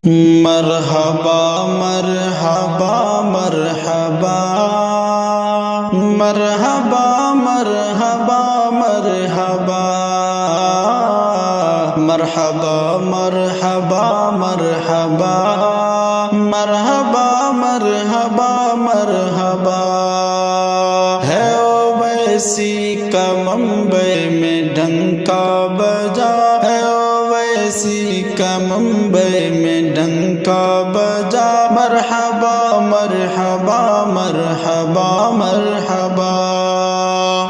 مرحبا مرحبا مرحبا مرحبا مرحبا مرحبا مرحبا مرحبا مرحبا مرحبا مرحبا مرحبا ہے اویسی کا ممبئی میں ڈنکا بجا ہے اویسی کا ممبئی میں ڈنکا بجا مرحبا مرحبا مرحبا مرحبا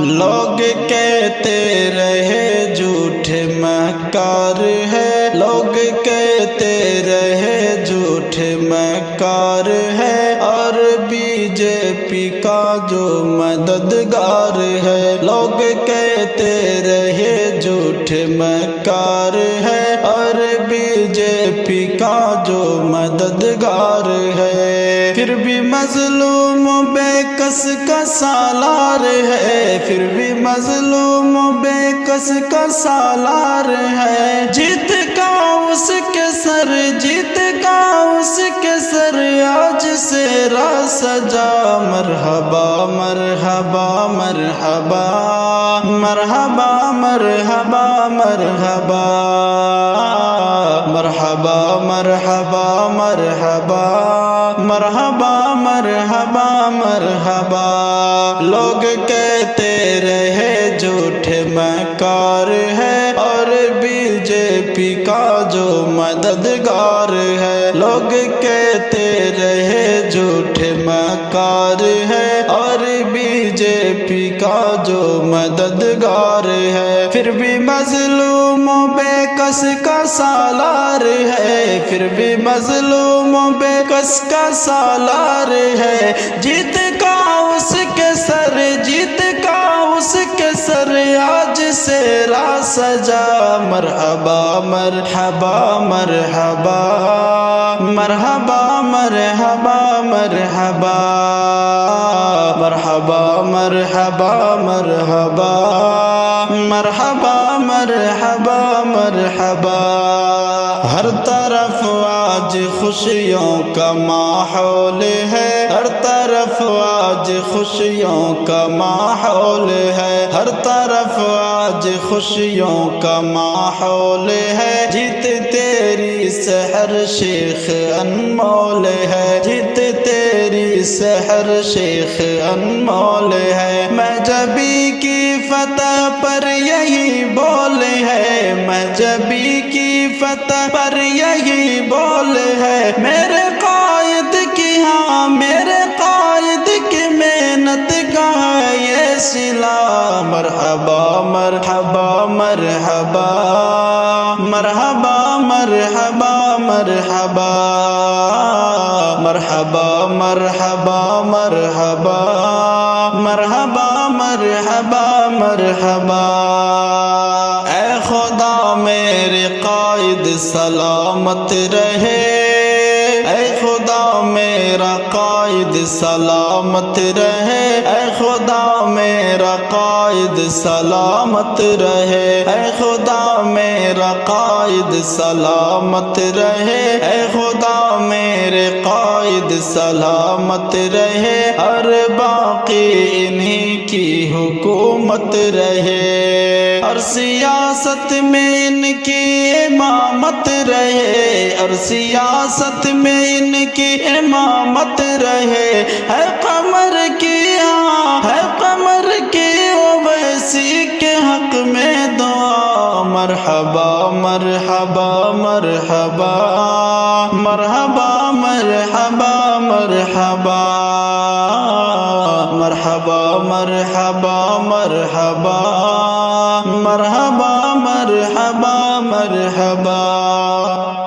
لوگ کہتے رہے جھوٹ مکار ہے لوگ کہتے رہے جھوٹ مکار ہے اور بی جے پی کا جو مددگار ہے لوگ کہتے رہے جھوٹ مکار ہے اور بی جے پی کا جو مددگار ہے پھر بھی مظلوم بے کس کا سالار ہے پھر بھی مظلوم بے کس کا سالار ہے جیت کا اس کے سر جیت کا اس کے سر آج سے راس سجا مرحبا مرحبا مرحبا مرحبا مرحبا مرحبا مرحبا مرحبا مرحبا مرحبا مرحبا مرحبا لوگ کہتے رہے جھوٹ مکار ہے اور بی جے پی کا جو مددگار ہے لوگ کہتے رہے جھوٹ مکار ہے اور بی جے پی کا جو مددگار ہے پھر بھی مظلوم بے کس کا سالار ہے پھر بھی مظلوم بے کس کا سالار ہے جیت کا اس کے سر جیت کا اس کے سر آج سے راس سجا مرحبا مرحبا مرحبا مرحبا مرحبا مرحبا مرحبا مرحبا مرحبا مرحبا مرحبا مرحبا ہر طرف آج خوشیوں کا ماحول ہے ہر طرف آج خوشیوں کا ماحول ہے ہر طرف آج خوشیوں کا ماحول ہے جیت تیری سحر شیخ انمول ہے جیت تیری سحر شیخ انمول ہے مجبی کی فتح پر یہی بول ہے مجبی کی فتح پر یہی بول ہے میرے قائد کی ہاں میرے قائد کی محنت کا ہے یہ صلہ مرحبا مرحبا مرحبا مرحبا مرحبا مرحبا مرحبا مرحبا مرحبا مرحبا مرحبا مرحبا اے خدا میرے قائد سلامت رہے اے خدا میرا قائد سلامت رہے اے خدا میرا قائد سلامت رہے اے خدا میرا قائد سلامت رہے اے خدا میرے قائد سلامت رہے اور باقی انہی کی حکومت رہے اور سیاست میں ان کی امامت رہے اور سیاست میں ان کی امامت رہے ہے قمر کی ہے قمر کی اویسی کے حق میں دعا مرحبا مرحبا مرحبا مرحبا مرحبا مرحبا مرحبا مرحبا مرحبا مرحبا مرحبا مرحبا